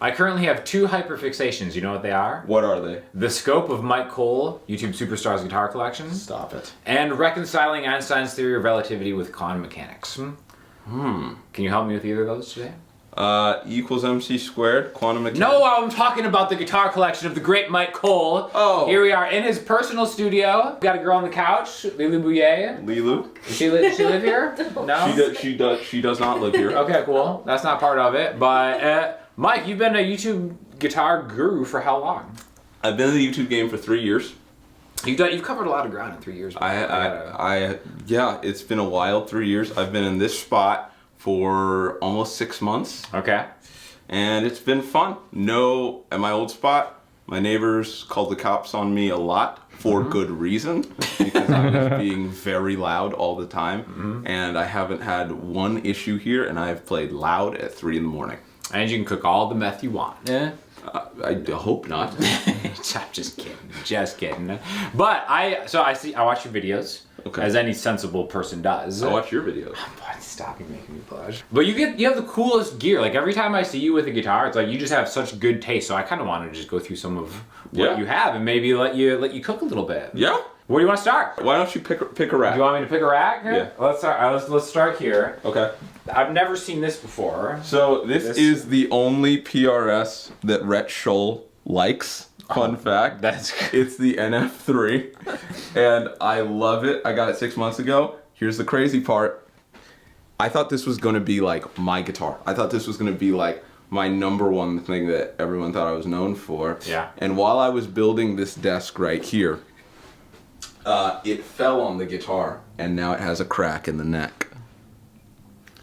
I currently have two hyperfixations. You know what they are? What are they? The scope of Mike Cole, YouTube Superstars guitar collection. Stop it. And reconciling Einstein's theory of relativity with quantum mechanics. Can you help me with either of those today? E equals MC squared, quantum mechanics. No, I'm talking about the guitar collection of the great Mike Cole. Oh. Here we are in his personal studio. We've got a girl on the couch, Lily Bouillet. Lilu? Does she live here? No? She does not live here. Okay, cool. That's not part of it. But, Mike, you've been a YouTube guitar guru for how long? I've been in the YouTube game for 3 years. You've covered a lot of ground in 3 years. Yeah, it's been a wild 3 years. I've been in this spot for almost 6 months. Okay. And it's been fun. At my old spot, my neighbors called the cops on me a lot for good reason, because I was being very loud all the time. And I haven't had one issue here, and I have played loud at 3 in the morning. And you can cook all the meth you want. I hope not. I'm just kidding. But I watch your videos. Okay. As any sensible person does. I watch your videos. But stop, you're making me blush. But you have the coolest gear. Like every time I see you with a guitar, it's like you just have such good taste. So I kind of want to just go through some of what you have and maybe let you cook a little bit. Yeah. Where do you want to start? Why don't you pick a rack? Do you want me to pick a rack? Yeah. Let's start. Let's start here. Okay. I've never seen this before. So this is the only PRS that Rhett Scholl likes. Fun fact. It's the NF3, and I love it. I got it 6 months ago. Here's the crazy part. I thought this was going to be like my guitar. I thought this was going to be like my #1 thing that everyone thought I was known for. Yeah. And while I was building this desk right here, it fell on the guitar, and now it has a crack in the neck.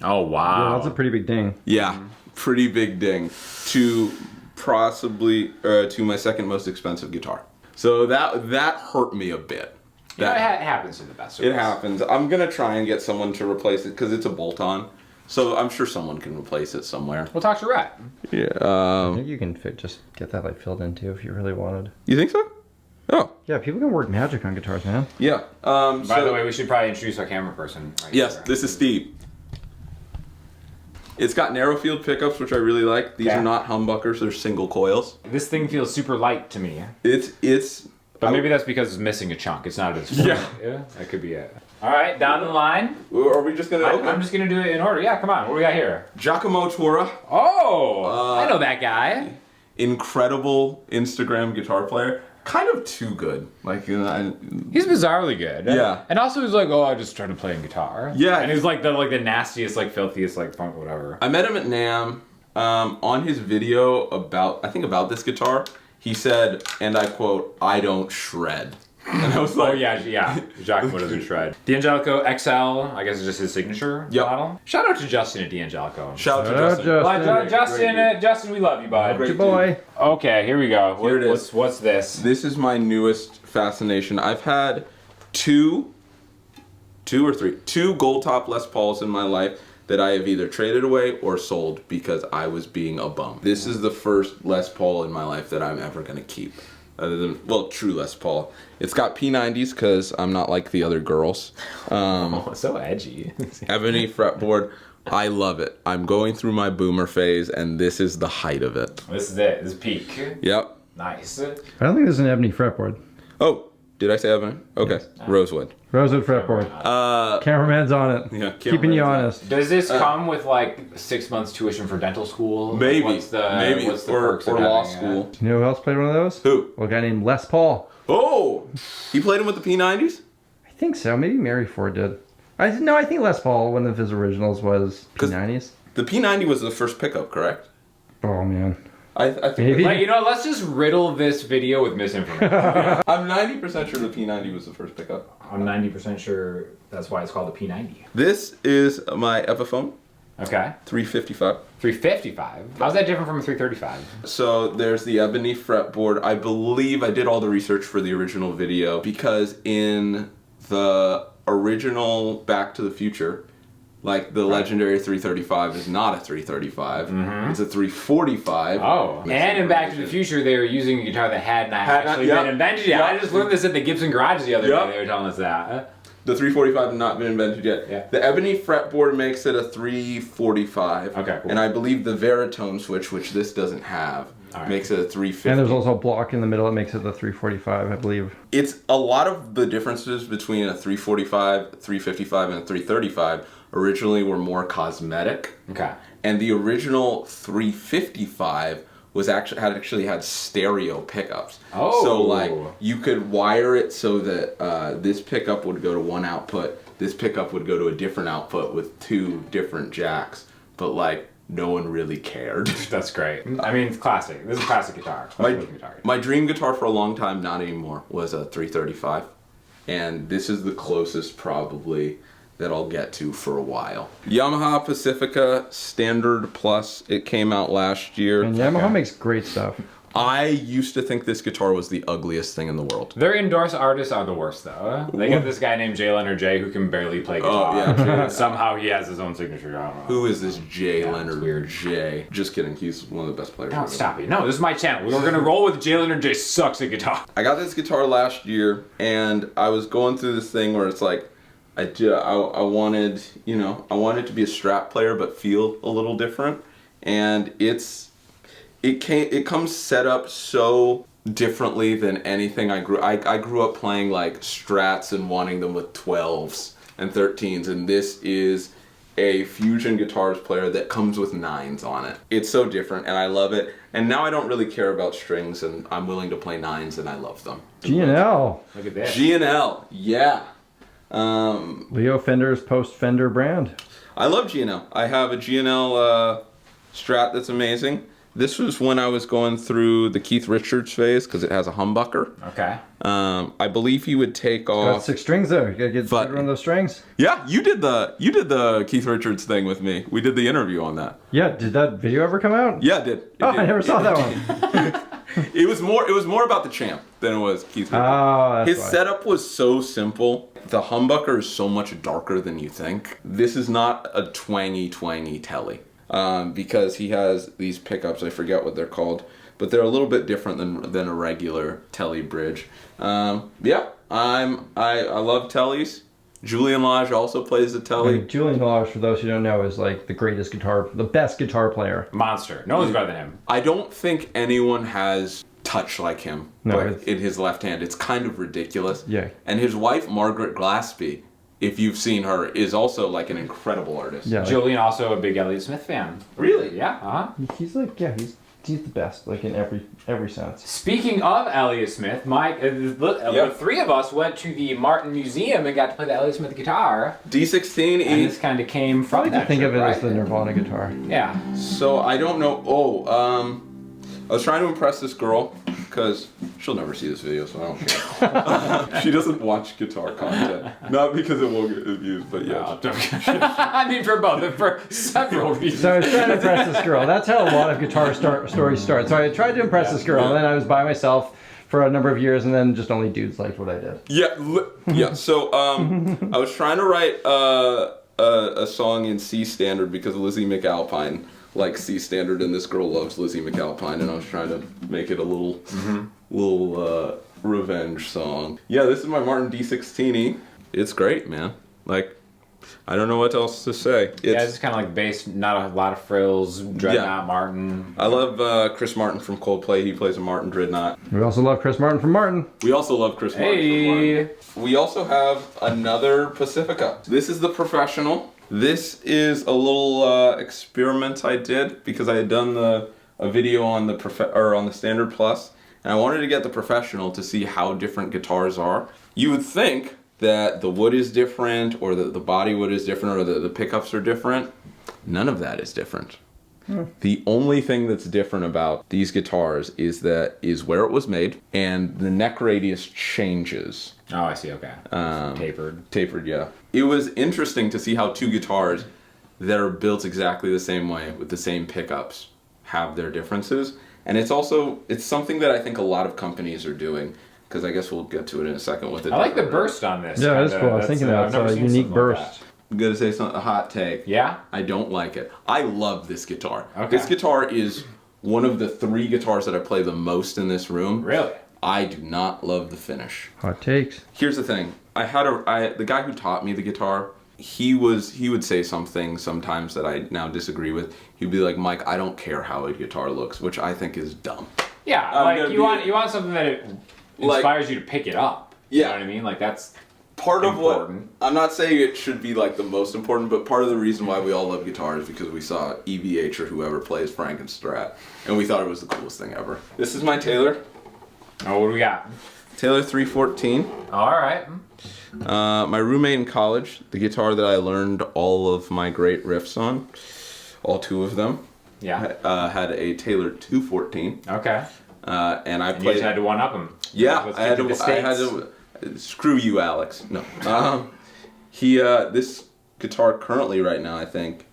Oh wow. Yeah, that's a pretty big ding. Yeah, pretty big ding. To my second most expensive guitar. So that hurt me a bit. It happens to the best of us. It happens. I'm gonna try and get someone to replace it because it's a bolt-on. So I'm sure someone can replace it somewhere. We'll talk to Rhett. Yeah. I think you can just get that like filled in too if you really wanted. You think so? Oh. Yeah, people can work magic on guitars, man. Yeah. By the way, we should probably introduce our camera person. Yes, this is Steve. It's got narrow field pickups, which I really like. These are not humbuckers; they're single coils. This thing feels super light to me. But maybe that's because it's missing a chunk. It's not as full. Yeah, that could be it. All right, down the line. Are we just gonna? I'm just gonna do it in order. Yeah, come on. What do we got here? Giacomo Tora. Oh, I know that guy. Incredible Instagram guitar player. Kind of too good. Like he's bizarrely good. Yeah. And also he's like, oh, I just started playing guitar. Yeah. And he's like the nastiest, like filthiest, like funk, whatever. I met him at NAMM. On his video about this guitar, he said, and I quote, "I don't shred." And I was like, oh yeah, Giacomo doesn't shred. D'Angelico XL, I guess is just his signature model. Shout out to Justin at D'Angelico. Shout out to Justin. Justin, we love you, bud. Good boy. Okay, here we go. Here it is. What's this? This is my newest fascination. I've had two Goldtop Les Pauls in my life that I have either traded away or sold because I was being a bum. This is the first Les Paul in my life that I'm ever gonna keep. Other than, well, true Les Paul. It's got P90s because I'm not like the other girls. So edgy. Ebony fretboard. I love it. I'm going through my boomer phase, and this is the height of it. This is it. This is peak. Yep. Nice. I don't think there's an ebony fretboard. Oh, did I say ebony? Okay. Yes. Rosewood. Rosewood fretboard. Cameraman's on it. Yeah, keeping you honest. Does this come with like 6 months tuition for dental school? Maybe. What's the or perks of law having school. You know who else played one of those? Who? Well, a guy named Les Paul. Oh, he played him with the P90s? I think so. Maybe Mary Ford did. I think Les Paul, one of his originals, was P90s. The P90 was the first pickup, correct? Oh man. I think maybe. Like, let's just riddle this video with misinformation. I'm 90% sure the P90 was the first pickup. I'm 90% sure that's why it's called a P90. This is my Epiphone. Okay. 355. 355? How's that different from a 335? So there's the ebony fretboard. I believe I did all the research for the original video because in the original Back to the Future, like the legendary 335 is not a 335. It's a 345. Oh. And in Back to the Future, they were using a guitar that had not actually been invented yet. I just learned this at the Gibson Garage the other day. They were telling us that. The 345 has not been invented yet. Yeah. The ebony fretboard makes it a 345. Okay, cool. And I believe the Veritone switch, which this doesn't have, makes it a 350. And there's also a block in the middle that makes it the 345, I believe. It's a lot of the differences between a 345, 355, and a 335 originally were more cosmetic. Okay. And the original 355 was actually had stereo pickups. Oh. So like you could wire it so that this pickup would go to one output, this pickup would go to a different output with 2 different jacks. But like no one really cared. That's great. I mean, it's classic. This is a classic guitar. My dream guitar for a long time, not anymore, was a 335. And this is the closest probably that I'll get to for a while. Yamaha Pacifica Standard Plus. It came out last year. And Yamaha makes great stuff. I used to think this guitar was the ugliest thing in the world. Their endorsed artists are the worst, though. They got this guy named Jay Leonard J who can barely play guitar. Oh, yeah. Somehow he has his own signature. I don't know. Who is this Jay Leonard weird. J? Just kidding. He's one of the best players. No, stop it. No, this is my channel. We're going to roll with Jay Leonard J sucks at guitar. I got this guitar last year, and I was going through this thing where it's like, I wanted, you know, I wanted to be a Strat player but feel a little different, and it comes set up so differently than anything I grew up playing like Strats and wanting them with 12s and 13s, and this is a fusion guitars player that comes with 9s on it. It's so different and I love it, and now I don't really care about strings and I'm willing to play 9s and I love them. G&L. Look at this. G&L, yeah. Leo Fender's post-Fender brand. I love G&L. I have a G&L Strat that's amazing. This was when I was going through the Keith Richards phase because it has a humbucker. Okay. I believe he would take off. Got 6 strings there. You gotta get rid of those strings. Yeah, you did the Keith Richards thing with me. We did the interview on that. Yeah, did that video ever come out? Yeah, it did. I never saw that one. It was more about the Champ than it was Keith Richards. Oh, that's His why. setup was so simple. The humbucker is so much darker than you think. This is not a twangy telly. Because he has these pickups, I forget what they're called, but they're a little bit different than a regular telly bridge. Yeah, I love tellies. Julian Lage also plays the telly. Julian Lage, for those who don't know, is like the best guitar player. Monster. No one's better than him. I don't think anyone has touch like him, No, but in his left hand. It's kind of ridiculous. Yeah. And his wife, Margaret Glaspie, if you've seen her, is also like an incredible artist. Yeah, like, Julian also a big Elliott Smith fan. Really? Yeah. Uh-huh. he's like, he's the best, like in every sense. Speaking of Elliott Smith, Mike, the 3 of us went to the Martin Museum and got to play the Elliott Smith guitar. D16 And is. this kind of came I from like that to think trip, of it right? as the Nirvana guitar. Yeah. So I don't know. I was trying to impress this girl because she'll never see this video, so I don't care. She doesn't watch guitar content, not because it won't get views, but yeah. I mean, for both, for several reasons. So I was trying to impress this girl. That's how a lot of guitar stories start. So I tried to impress this girl, and then I was by myself for a number of years, and then just only dudes liked what I did. Yeah. So I was trying to write a song in C standard because Lizzie McAlpine likes C standard, and this girl loves Lizzie McAlpine, and I was trying to make it a little revenge song. Yeah, this is my Martin D16E. It's great, man. Like, I don't know what else to say. Yeah, it's kind of like bass, not a lot of frills, Dreadnought, Martin. I love Chris Martin from Coldplay. He plays a Martin Dreadnought. We also love Chris Martin from Martin. We also love Chris Martin from Martin. We also have another Pacifica. This is the Professional. This is a little experiment I did because I had done a video on the Standard Plus, and I wanted to get the Professional to see how different guitars are. You would think that the wood is different, or the body wood is different, or the pickups are different. None of that is different. The only thing that's different about these guitars is where it was made, and the neck radius changes. Oh, I see, okay. Tapered. Tapered, yeah. It was interesting to see how 2 guitars that are built exactly the same way with the same pickups have their differences. And it's something that I think a lot of companies are doing, because I guess we'll get to it in a second with it. I like the burst on this. Yeah, that's cool. I was thinking that's a unique burst. I'm gonna say something, a hot take. Yeah? I don't like it. I love this guitar. Okay. This guitar is one of the 3 guitars that I play the most in this room. Really? I do not love the finish. Hot takes. Here's the thing. The guy who taught me the guitar, he would say something sometimes that I now disagree with. He'd be like, Mike, I don't care how a guitar looks, which I think is dumb. Yeah, like you want something that it inspires you to pick it up. Yeah. You know what I mean? Like that's part important. of what I'm not saying it should be like the most important, but part of the reason why we all love guitars is because we saw EVH or whoever plays Frankenstrat, and we thought it was the coolest thing ever. This is my Taylor. Oh, what do we got? Taylor 314. All right. My roommate in college, the guitar that I learned all of my great riffs on, all 2 of them. Yeah. Had a Taylor 214. Okay. And I played. You just had to one up him. Yeah, I had to. Screw you, Alex. No. This guitar currently right now, I think,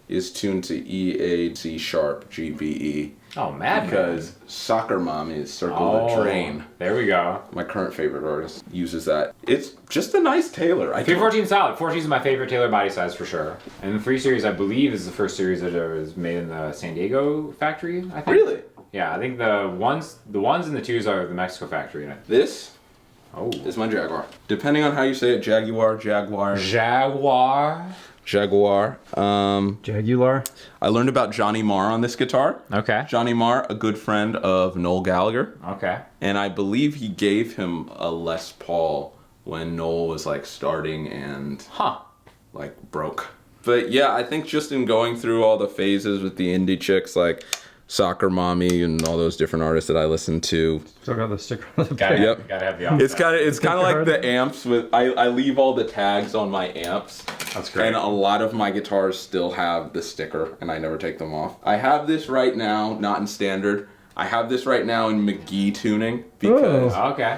is tuned to E, A, C sharp, G, B, E. Oh, mad. Because Soccer Mommy's Circle the Drain. There we go. My current favorite artist uses that. It's just a nice Taylor. 314 solid. 14 is my favorite Taylor body size for sure. And the 3 Series, I believe, is the first series that was made in the San Diego factory. I think. Really? Yeah, I think the ones and the 2s are the Mexico factory. This Oh. is my Jaguar. Depending on how you say it, Jaguar. Jaguar. Jaguar. Jaguar. I learned about Johnny Marr on this guitar. Okay. Johnny Marr, a good friend of Noel Gallagher. Okay. And I believe he gave him a Les Paul when Noel was like starting and like broke. But yeah, I think just in going through all the phases with the indie chicks like Soccer Mommy and all those different artists that I listen to. Still got the sticker on the Gotta back. have, gotta have the option. It's kind of like the amps with I leave all the tags on my amps. That's great. And a lot of my guitars still have the sticker and I never take them off. I have this right now, not in standard. I have this right now in McGee tuning because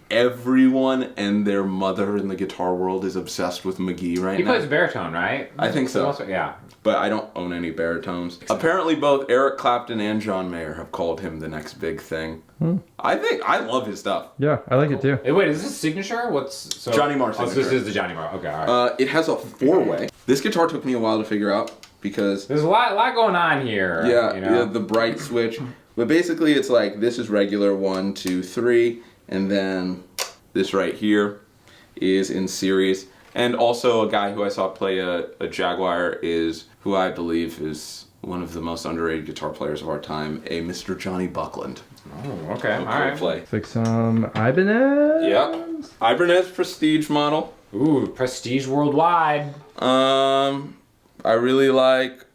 everyone and their mother in the guitar world is obsessed with McGee right now. He plays baritone, right? I think so. Also, yeah. But I don't own any baritones. Apparently both Eric Clapton and John Mayer have called him the next big thing. I love his stuff. Yeah, I like it too. Hey, wait, is this signature? Johnny Marr signature. This is the Johnny Marr. Okay, all right. It has a 4-way. This guitar took me a while to figure out because there's a lot going on here. Yeah, you know? the bright switch. But basically it's like this is regular 1, 2, 3, and then this right here is in series. And also a guy who I saw play a Jaguar is who I believe is one of the most underrated guitar players of our time, a Mr. Johnny Buckland. Oh, okay, all right. Play. It's like some Ibanez. Yep. Ibanez Prestige model. Ooh, Prestige Worldwide. I really like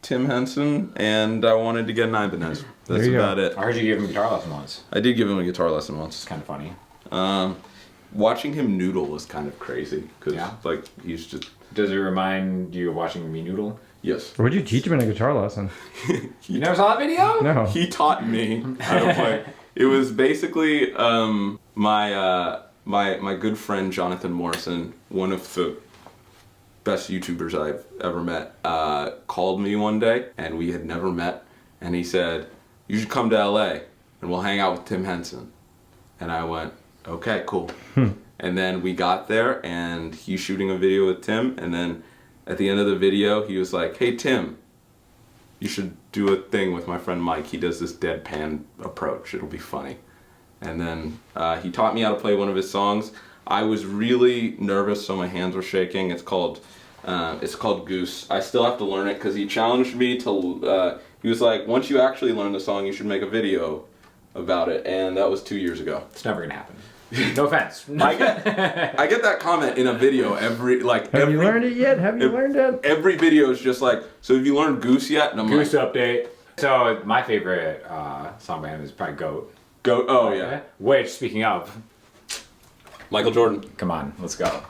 Tim Henson, and I wanted to get an Ibanez. That's about it. I heard you give him a guitar lesson once. I did give him a guitar lesson once. It's kind of funny. Watching him noodle was kind of crazy because like he's just. Does it remind you of watching me noodle? Yes. Or would you teach him in a guitar lesson? You never saw that video? No. He taught me how to play. It was basically my good friend Jonathan Morrison, one of the best YouTubers I've ever met, called me one day, and we had never met, and he said, "You should come to LA and we'll hang out with Tim Henson." And I went, "Okay, cool." And then we got there and he's shooting a video with Tim, and then at the end of the video he was like, "Hey Tim, you should do a thing with my friend Mike. He does this deadpan approach. It'll be funny." And then he taught me how to play one of his songs. I was really nervous, so my hands were shaking. It's called Goose. I still have to learn it because he challenged me to. He was like, "Once you actually learn the song, you should make a video about it." And that was 2 years ago. It's never gonna happen. No offense. I get that comment in a video every. Have you learned it yet? Have you learned it? Every video is just like, "So have you learned Goose yet?" And I'm Goose like, update. So my favorite song by him is probably Goat. "Go!" Oh yeah. Which, speaking of, Michael Jordan. come on, let's go.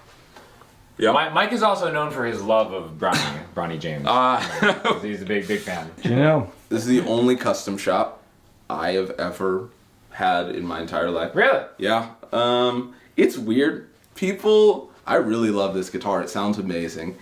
Yeah. Mike is also known for his love of Bronny James. He's a big fan. G&L. This is the only custom shop I have ever had in my entire life. Really? Yeah. It's weird. I really love this guitar. It sounds amazing.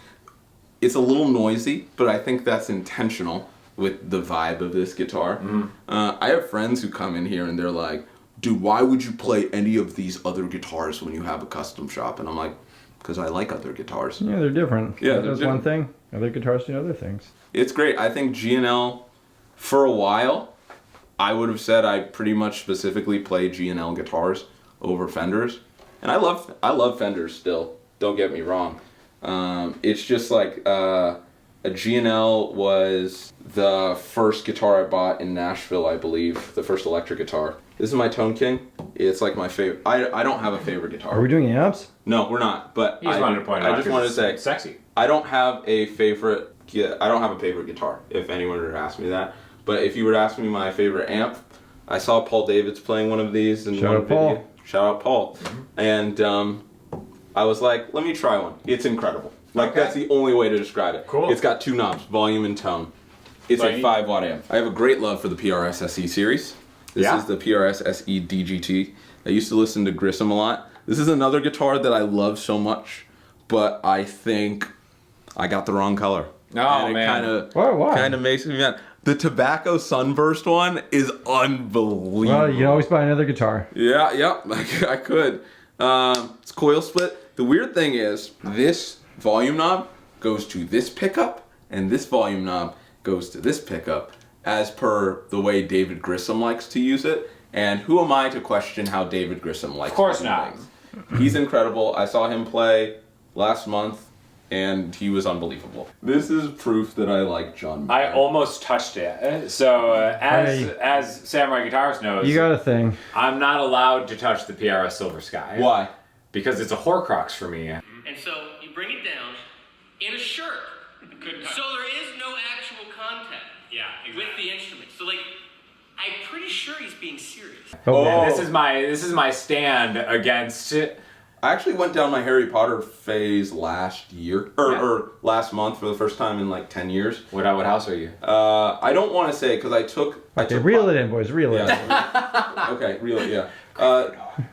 It's a little noisy, but I think that's intentional with the vibe of this guitar. Mm-hmm. I have friends who come in here and they're like, "Dude, why would you play any of these other guitars when you have a custom shop?" And I'm like, because I like other guitars. Yeah, they're different. Yeah, That does one thing. Other guitars do other things. It's great. I think G&L, for a while, I would have said I pretty much specifically play G&L guitars over Fenders. And I love Fenders still, don't get me wrong. It's just like a G&L was the first guitar I bought in Nashville, I believe, the first electric guitar. This is my Tone King. It's like my favorite. I don't have a favorite guitar. Are we doing amps? No, we're not. But I just wanted to say, sexy. I don't have a favorite. I don't have a favorite guitar. If anyone were to ask me that, but if you were to ask me my favorite amp, I saw Paul Davids playing one of these in one video. Shout out Paul. And I was like, let me try one. It's incredible. Like, that's the only way to describe it. Cool. It's got 2 knobs, volume and tone. It's a 5-watt amp. I have a great love for the PRS SE series. This is the PRS SE DGT. I used to listen to Grissom a lot. This is another guitar that I love so much, but I think I got the wrong color. Oh, and man. Why? Kind of makes me mad. The Tobacco Sunburst one is unbelievable. Well, you can always buy another guitar. Yeah, I could. It's coil split. The weird thing is, this volume knob goes to this pickup, and this volume knob goes to this pickup, as per the way David Grissom likes to use it. And who am I to question how David Grissom likes to do things? Of course not. He's incredible. I saw him play last month, and he was unbelievable. This is proof that I like John Mayer. I almost touched it. So, as Samurai Guitarist knows, You got a thing. I'm not allowed to touch the PRS Silver Sky. Why? Because it's a Horcrux for me. And so you bring it down in a shirt. So there is no actual contact with the instrument. So like, I'm pretty sure he's being serious. Oh, this is my stand against it. I actually went down my Harry Potter phase last year, or last month for the first time in like 10 years. What house are you? I don't want to say because I took. Okay, reel it in, boys. Reel it in. Okay, reel it. Yeah.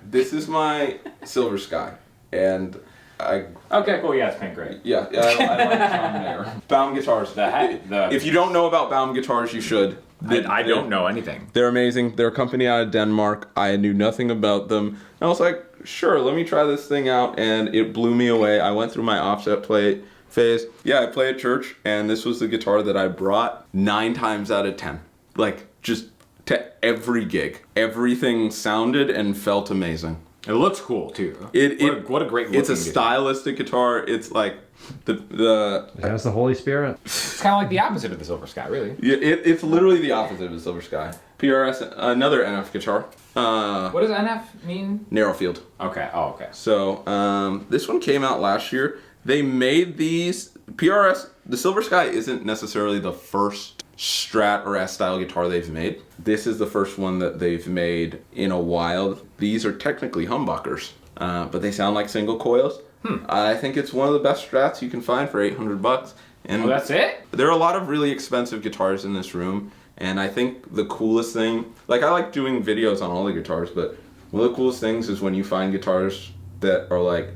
This is my Silver Sky, and Okay, cool. Yeah, it's pink, great. Yeah, I like John Mayer. Baum guitars. If you don't know about Baum guitars, you should. I don't know anything. They're amazing. They're a company out of Denmark. I knew nothing about them. And I was like, sure, let me try this thing out, and it blew me away. I went through my offset play phase. Yeah, I play at church, and this was the guitar that I brought 9 times out of 10. Like, just to every gig. Everything sounded and felt amazing. It looks cool too. What a great looking It's a stylistic guitar. It's like the It has the Holy Spirit. It's kind of like the opposite of the Silver Sky, really. Yeah, it's literally the opposite of the Silver Sky. PRS, another NF guitar. What does NF mean? Narrow field. Okay. Oh, okay. So this one came out last year. They made these PRS. The Silver Sky isn't necessarily the first Strat or S-style guitar they've made. This is the first one that they've made in a while. These are technically humbuckers, but they sound like single coils. I think it's one of the best Strats you can find for $800. And that's it? There are a lot of really expensive guitars in this room, and I think the coolest thing, like I like doing videos on all the guitars, but one of the coolest things is when you find guitars that are like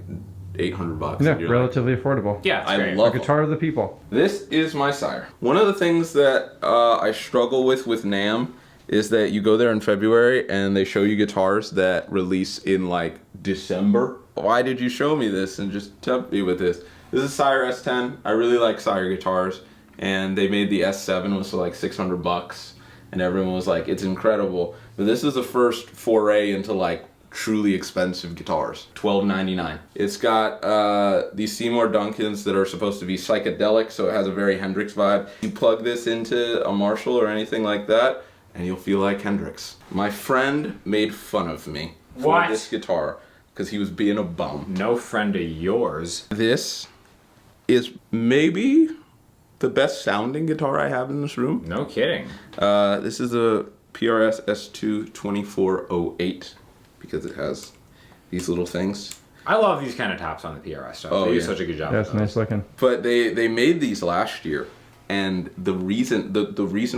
$800. Yeah, relatively affordable. Yeah, I love a guitar of the people. This is my sire. One of the things that I struggle with NAMM is that you go there in February and they show you guitars that release in like December. Why did you show me this and just tempt me with this? This is Sire S10. I really like Sire guitars, and they made the S7 was like $600, and everyone was like, it's incredible. But this is the first foray into like truly expensive guitars. $12.99. It's got these Seymour Duncans that are supposed to be psychedelic, so it has a very Hendrix vibe. You plug this into a Marshall or anything like that, and you'll feel like Hendrix. My friend made fun of me for this guitar because he was being a bum. No friend of yours. This is maybe the best sounding guitar I have in this room. No kidding. This is a PRS S2 2408 because it has these little things. I love these kind of tops on the PRS stuff. Oh, they do yeah. such a good job. That's nice looking. But they made these last year, and the reason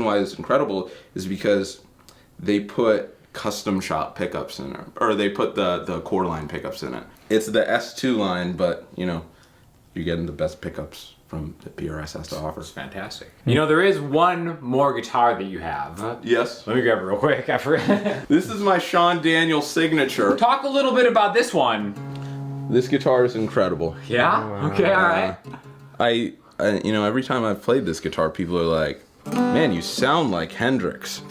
why it's incredible is because they put custom shop pickups in it, or they put the core line pickups in it. It's the S2 line, but you know, you're getting the best pickups from the PRS has to offer. It's fantastic. You know, there is one more guitar that you have. Yes. Let me grab it real quick. I forgot. This is my Sean Daniel signature. Talk a little bit about this one. This guitar is incredible. Yeah? Okay, all right. I you know, every time I've played this guitar, people are like, man, you sound like Hendrix.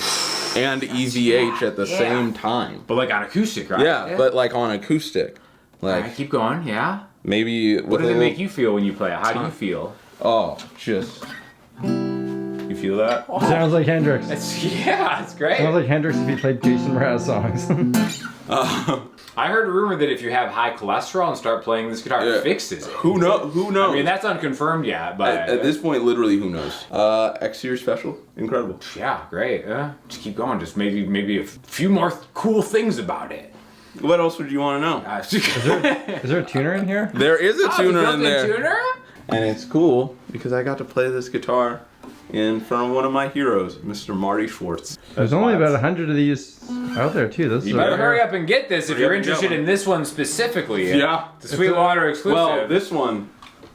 and EVH at the same time. But like on acoustic, right? Yeah, but like on acoustic. Like, Alright, keep going, yeah. maybe with What does a it make little- you feel when you play it? How do you feel? Oh, just. You feel that? Sounds like Hendrix. It's great. Sounds like Hendrix if he played Jason Mraz songs. I heard a rumor that if you have high cholesterol and start playing this guitar, it fixes it. Who knows? Who knows? I mean, that's unconfirmed yet, but At this point, literally, who knows? X-Series special, incredible. yeah, great. Just keep going. Just maybe a few more cool things about it. What else would you want to know? Is there a tuner in here? There is a tuner built-in in there, tuner? and it's cool because I got to play this guitar in front of one of my heroes, Mr. Marty Schwartz. There's only about 100 of these out there too. This You is better a hurry up and get this if you're Hurry up and interested get one. in this one specifically. Yeah. The Sweetwater exclusive. Well, this one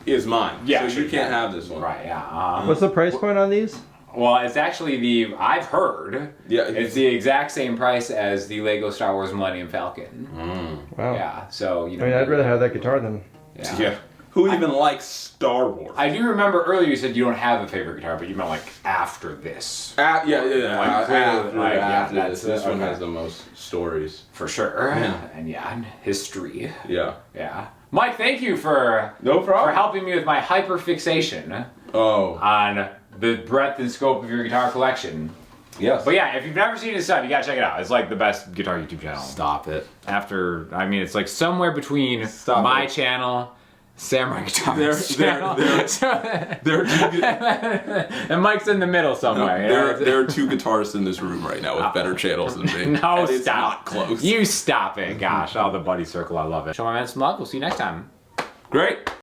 is mine. Yeah, so sure, you can't yeah. have this one. Right, yeah. What's the price point on these? Well, it's actually I've heard, Yeah, it's the exact same price as the Lego Star Wars Millennium Falcon. Wow. Yeah, so, you know. I mean, I'd rather have that guitar than. Yeah. Who even likes Star Wars? I do remember earlier you said you don't have a favorite guitar, but you meant like after this. Yeah. Like, clearly, like, yeah, After that's this one okay. has the most stories. For sure. Yeah. And history. Yeah. Yeah. Mike, thank you for No problem. for helping me with my hyperfixation Oh. on the breadth and scope of your guitar collection. Yes. But yeah, if you've never seen his stuff, you gotta check it out. It's like the best guitar YouTube channel. Stop it. It's like somewhere between Stop my it. channel, Samurai Guitars channel. There are two. And Mike's in the middle somewhere. you know? There are two guitarists in this room right now with better channels than me. No, and it's stop. not close. You stop it. Gosh, the buddy circle, I love it. Show my man some love. We'll see you next time. Great.